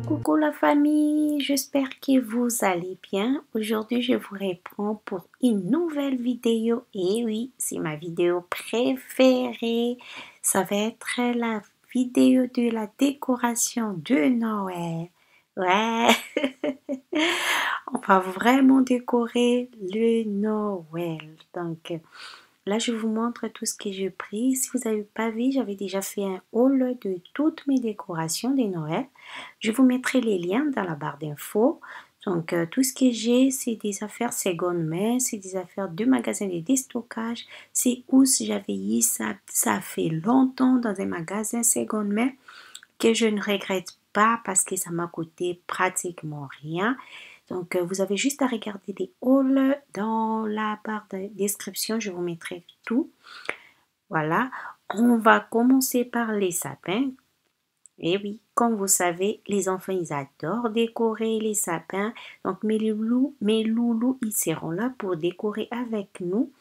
Coucou la famille, j'espère que vous allez bien. Aujourd'hui, je vous réponds pour une nouvelle vidéo. Et oui, c'est ma vidéo préférée. Ça va être la vidéo de la décoration de Noël. Ouais, on va vraiment décorer le Noël. Donc, là, je vous montre tout ce que j'ai pris. Si vous n'avez pas vu, j'avais déjà fait un haul de toutes mes décorations de Noël. Je vous mettrai les liens dans la barre d'infos. Donc, tout ce que j'ai, c'est des affaires seconde main, c'est des affaires de magasin de déstockage. C'est où j'avais eu ça, ça fait longtemps dans un magasin seconde main que je ne regrette pas parce que ça m'a coûté pratiquement rien. Donc, vous avez juste à regarder les hauls dans la barre de description. Je vous mettrai tout. Voilà. On va commencer par les sapins. Et oui, comme vous savez, les enfants, ils adorent décorer les sapins. Donc, mes loulous, ils seront là pour décorer avec nous.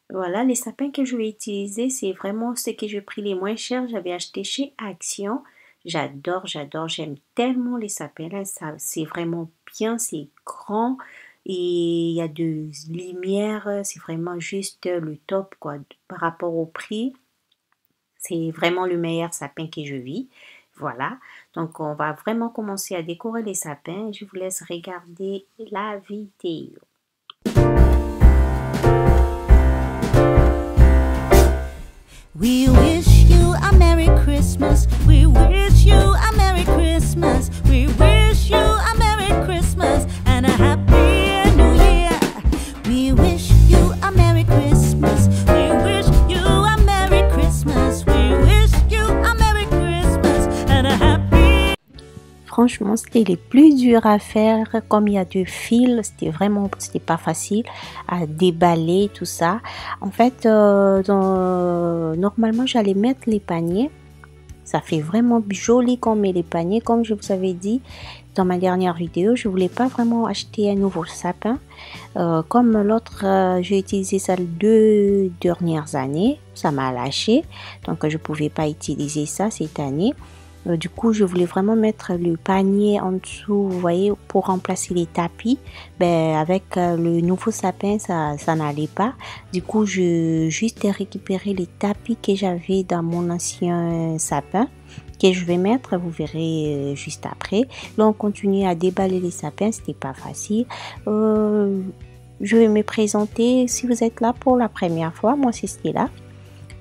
Voilà, les sapins que je vais utiliser, c'est vraiment ce que j'ai pris les moins chers. J'avais acheté chez Action. J'adore, j'aime tellement les sapins là. Ça, c'est vraiment bien, c'est grand et il y a de lumière. C'est vraiment juste le top quoi. Par rapport au prix, c'est vraiment le meilleur sapin que je vis. Voilà, donc on va vraiment commencer à décorer les sapins. Je vous laisse regarder la vidéo. We wish you a Merry Christmas. We wish you a Merry Christmas. We wish you a Merry Christmas and a Happy New Year. We wish you a Merry Christmas. We wish you a Merry Christmas. We wish you a Merry Christmas and a Happy. Franchement, c'était les plus durs à faire. Comme il y a deux fils, c'était pas facile à déballer tout ça. En fait, normalement, j'allais mettre les paniers. Ça fait vraiment joli qu'on met les paniers. Comme je vous avais dit dans ma dernière vidéo, je voulais pas vraiment acheter un nouveau sapin. Comme l'autre, j'ai utilisé ça les 2 dernières années. Ça m'a lâché. Donc, je pouvais pas utiliser ça cette année. Du coup, je voulais vraiment mettre le panier en dessous, vous voyez, pour remplacer les tapis. Ben, avec le nouveau sapin, ça n'allait pas. Du coup, je juste récupéré les tapis que j'avais dans mon ancien sapin, que je vais mettre, vous verrez juste après. Là, on continue à déballer les sapins, c'était pas facile. Je vais me présenter, si vous êtes là pour la première fois, moi c'est Stella.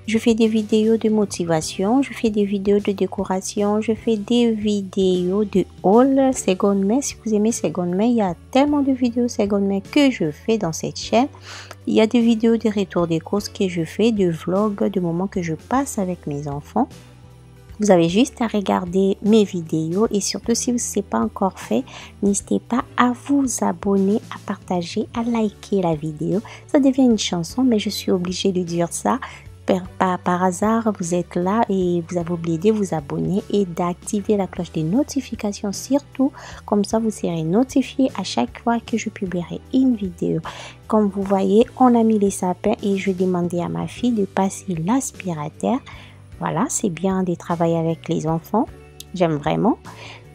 Je fais des vidéos de motivation, je fais des vidéos de décoration, je fais des vidéos de haul seconde main. Si vous aimez seconde main, il y a tellement de vidéos seconde main que je fais dans cette chaîne. Il y a des vidéos de retour des courses que je fais, de vlogs, de moments que je passe avec mes enfants. Vous avez juste à regarder mes vidéos et surtout si ce n'est pas encore fait, n'hésitez pas à vous abonner, à partager, à liker la vidéo. Ça devient une chanson mais je suis obligée de dire ça. Par hasard, vous êtes là et vous avez oublié de vous abonner et d'activer la cloche des notifications surtout. Comme ça, vous serez notifié à chaque fois que je publierai une vidéo. Comme vous voyez, on a mis les sapins et je demandais à ma fille de passer l'aspirateur. Voilà, c'est bien de travailler avec les enfants. J'aime vraiment.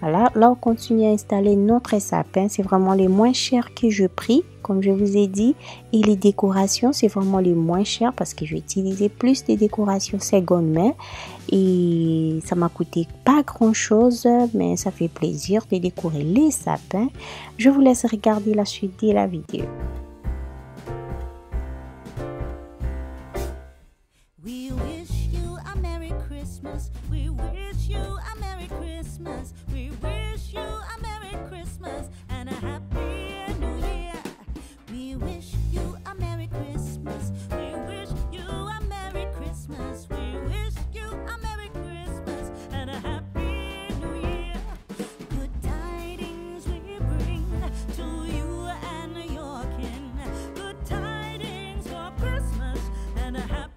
Voilà, là on continue à installer notre sapin. C'est vraiment les moins chers que je pris, comme je vous ai dit. Et les décorations, c'est vraiment les moins chers parce que j'ai utilisé plus de décorations seconde main. Et ça m'a coûté pas grand chose, mais ça fait plaisir de décorer les sapins. Je vous laisse regarder la suite de la vidéo. We wish you a Merry Christmas. We wish you a Merry Christmas. We wish you a Merry Christmas and a Happy New Year. We wish you a Merry Christmas. We wish you a Merry Christmas. We wish you a Merry Christmas and a Happy New Year. Good tidings we bring to you and your kin. Good tidings for Christmas and a Happy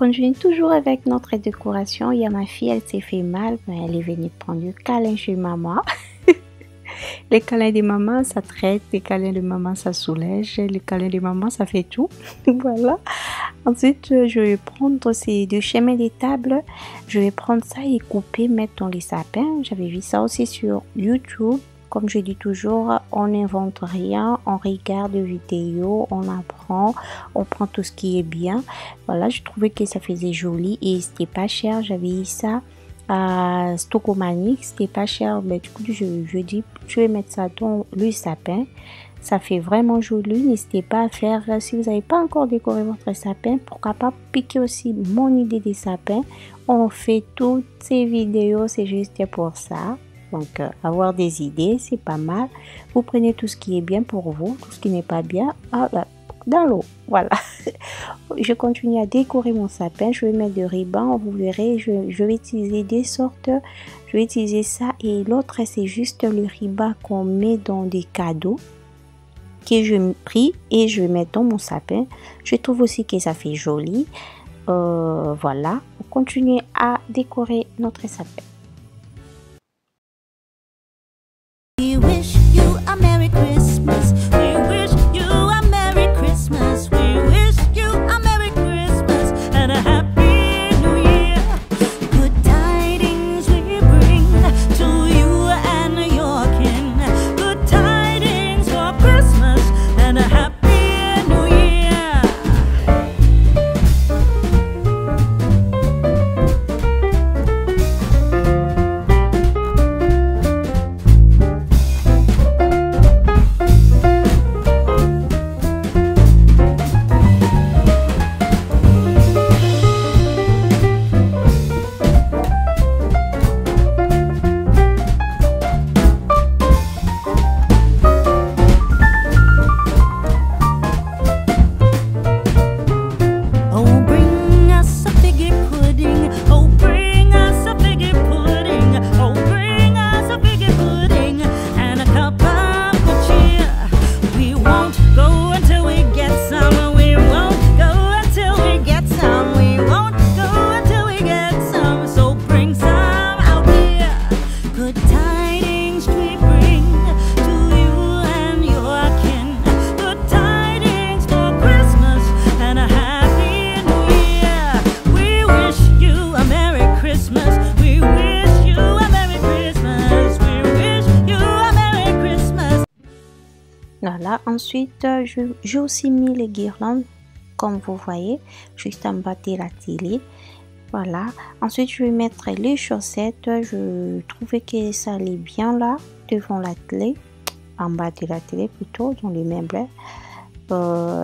continue toujours avec notre décoration. Il y a ma fille, elle s'est fait mal, mais elle est venue prendre du câlin chez maman. Les câlins de maman, ça traite. Les câlins de maman, ça soulage. Les câlins de maman, ça fait tout. Voilà. Ensuite, je vais prendre ces deux chemins de table. Je vais prendre ça et couper, mettre dans les sapins. J'avais vu ça aussi sur YouTube. Comme je dis toujours, on n'invente rien. On regarde des vidéos, on apprend, on prend tout ce qui est bien. Voilà, je trouvais que ça faisait joli et c'était pas cher. J'avais eu ça à Stocomanie, c'était pas cher, mais du coup je dis je vais mettre ça dans le sapin, ça fait vraiment joli. N'hésitez pas à faire, si vous n'avez pas encore décoré votre sapin, pourquoi pas piquer aussi mon idée des sapins. On fait toutes ces vidéos, c'est juste pour ça. Donc avoir des idées, c'est pas mal. Vous prenez tout ce qui est bien pour vous, tout ce qui n'est pas bien, dans l'eau. Voilà. Je continue à décorer mon sapin. Je vais mettre de ruban. Vous verrez, je vais utiliser des sortes. Je vais utiliser ça et l'autre, c'est juste le ruban qu'on met dans des cadeaux que je pris et je vais mettre dans mon sapin. Je trouve aussi que ça fait joli. Voilà. On continue à décorer notre sapin. We wish you a Merry Christmas. We wish you a Merry Christmas. We wish you a Merry Christmas and a Happy New Year. Good tidings we bring to you and your kin. Good tidings for Christmas and a Happy New Year. Voilà, ensuite j'ai aussi mis les guirlandes comme vous voyez juste en bas de la télé. Voilà, ensuite je vais mettre les chaussettes. Je trouvais que ça allait bien là devant la télé, en bas de la télé plutôt, dans les meubles.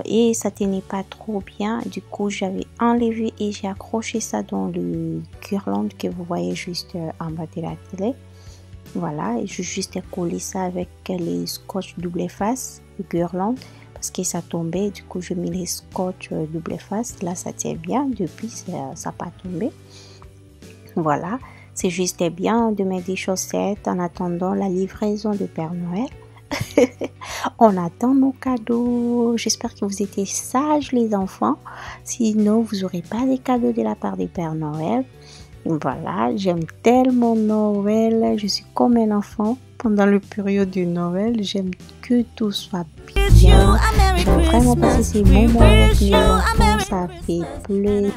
Et ça tenait pas trop bien, du coup j'avais enlevé et j'ai accroché ça dans le guirlande que vous voyez juste en bas de la télé. Voilà, et je juste collé ça avec les scotch double face, le guirlande, parce que ça tombait. Du coup, je mets les scotch double face. Là, ça tient bien. Depuis, ça n'a pas tombé. Voilà, c'est juste bien de mettre des chaussettes en attendant la livraison de Père Noël. On attend nos cadeaux. J'espère que vous étiez sages, les enfants. Sinon, vous n'aurez pas de cadeaux de la part du Père Noël. Voilà, j'aime tellement Noël, je suis comme un enfant pendant le période de Noël, j'aime que tout soit bien, j'aime vraiment passer ces moments avec mes enfants, ça fait plaisir.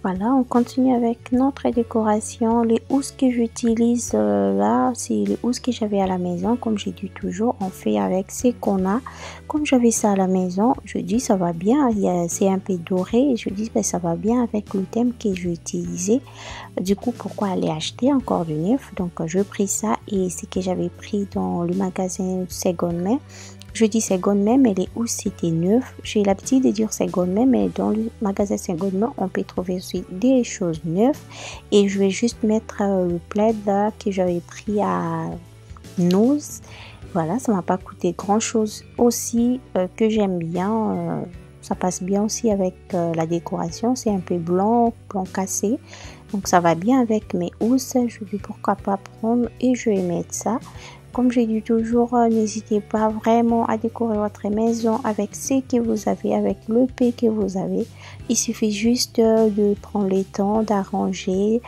Voilà, on continue avec notre décoration. Les housses que j'utilise là, c'est les housses que j'avais à la maison. Comme j'ai dit toujours, on fait avec ce qu'on a. Comme j'avais ça à la maison, je dis ça va bien. C'est un peu doré et je dis ben, ça va bien avec le thème que j'ai utilisé. Du coup, pourquoi aller acheter encore du neuf? Donc, je pris ça et c'est que j'avais pris dans le magasin Seconde Main. Je dis seconde main, mais les housses c'était neuf. J'ai l'habitude de dire seconde main, mais dans le magasin seconde main, on peut trouver aussi des choses neuves. Et je vais juste mettre le plaid là que j'avais pris à Nose. Voilà, ça m'a pas coûté grand chose aussi que j'aime bien. Ça passe bien aussi avec la décoration. C'est un peu blanc, blanc cassé. Donc ça va bien avec mes housses. Je dis pourquoi pas prendre et je vais mettre ça. Comme j'ai dit toujours, n'hésitez pas vraiment à décorer votre maison avec ce que vous avez, avec le P que vous avez. Il suffit juste de prendre le temps d'arranger,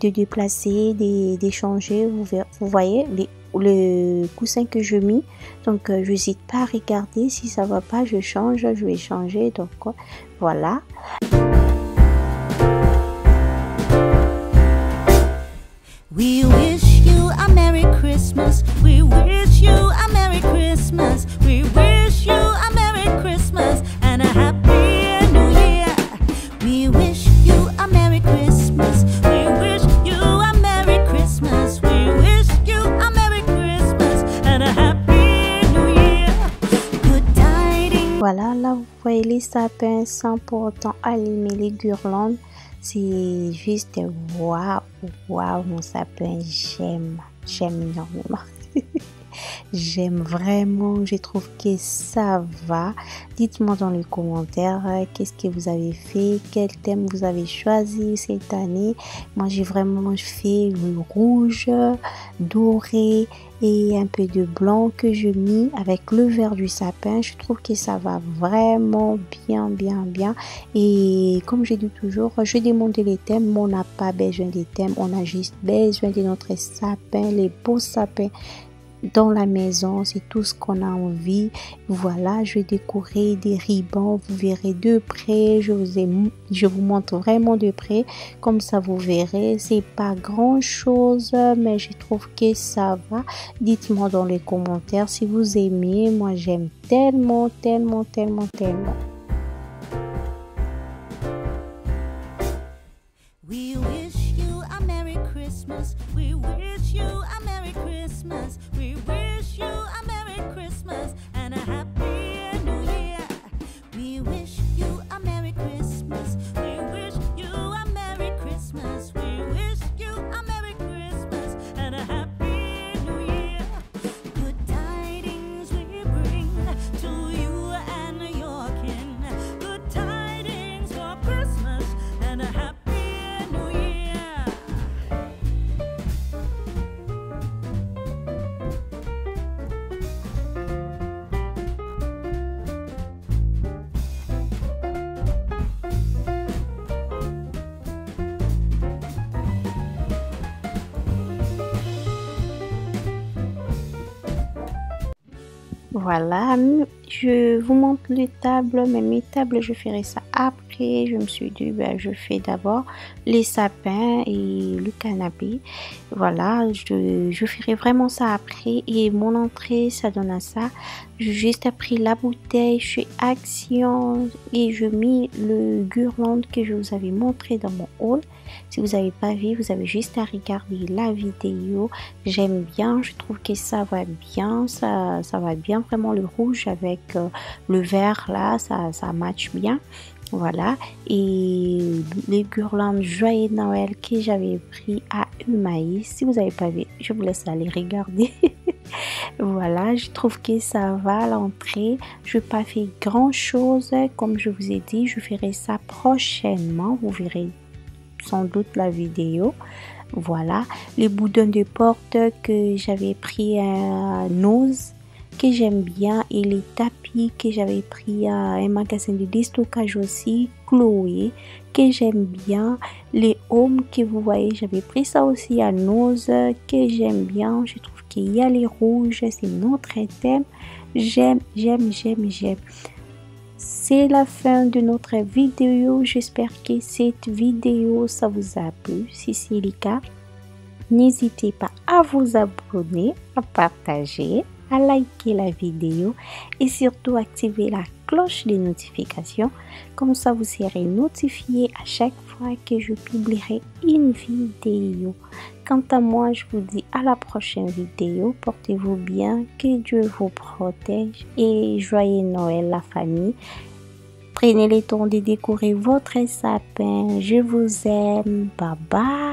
de déplacer, d'échanger. Vous voyez le coussin que je mis. Donc, je n'hésite pas à regarder. Si ça va pas, je change, je vais changer. Donc, voilà. We wish you a Merry Christmas. We wish you a Merry Christmas. We wish you a Merry Christmas and a Happy New Year. We wish you a Merry Christmas. We wish you a Merry Christmas. We wish you a Merry Christmas and a Happy New Year. Good tidings. Voilà, là vous voyez les sapins sans pour autant allumer les guirlandes. C'est juste waouh, waouh, mon sapin, j'aime énormément. J'aime vraiment, je trouve que ça va. Dites-moi dans les commentaires qu'est-ce que vous avez fait, quel thème vous avez choisi cette année. Moi, j'ai vraiment fait le rouge, doré et un peu de blanc que je mis avec le vert du sapin. Je trouve que ça va vraiment bien. Et comme je dis toujours, je demande les thèmes, mais on n'a pas besoin des thèmes. On a juste besoin de notre sapin, les beaux sapins dans la maison, c'est tout ce qu'on a envie. Voilà, je vais décorer des rubans, vous verrez de près, je vous montre vraiment de près, comme ça vous verrez, c'est pas grand chose, mais je trouve que ça va. Dites-moi dans les commentaires si vous aimez, moi j'aime tellement. We wish you a Merry Christmas. We wish you a Merry Christmas. We wish you a Merry Christmas and a Happy New Year. We wish you a Merry Christmas. We wish you a Merry Christmas. We wish you a Merry Christmas and a Happy New Year. Good tidings we bring to you and your kin. Good tidings for Christmas and a Happy Voilà, je vous montre les tables, mais mes tables, je ferai ça après. Je me suis dit, ben, je fais d'abord les sapins et le canapé. Voilà, je ferai vraiment ça après. Et mon entrée, ça donne à ça. J'ai juste pris la bouteille chez Action et je mis le guirlande que je vous avais montré dans mon haul. Si vous n'avez pas vu, vous avez juste à regarder la vidéo. J'aime bien, je trouve que ça va bien, ça va bien vraiment le rouge avec le vert là, ça match bien. Voilà, et les guirlandes Joyeux Noël que j'avais pris à Umaïs. Si vous n'avez pas vu, je vous laisse aller regarder. Voilà, je trouve que ça va à l'entrée. Je n'ai pas fait grand chose, comme je vous ai dit, je ferai ça prochainement. Vous verrez sans doute la vidéo. Voilà, les boudins de porte que j'avais pris à Nose, que j'aime bien, et les tapis que j'avais pris à un magasin de déstockage aussi, Chloé, que j'aime bien. Les hommes que vous voyez, j'avais pris ça aussi à Nose, que j'aime bien. Je trouve qu'il y a les rouges, c'est notre thème. J'aime. c'est la fin de notre vidéo. J'espère que cette vidéo ça vous a plu. Si c'est le cas, n'hésitez pas à vous abonner, à partager, à liker la vidéo et surtout activer la cloche de notification. Comme ça, vous serez notifié à chaque fois que je publierai une vidéo. Quant à moi, je vous dis à la prochaine vidéo. Portez-vous bien, que Dieu vous protège et joyeux Noël la famille. Prenez le temps de décorer votre sapin. Je vous aime. Bye bye.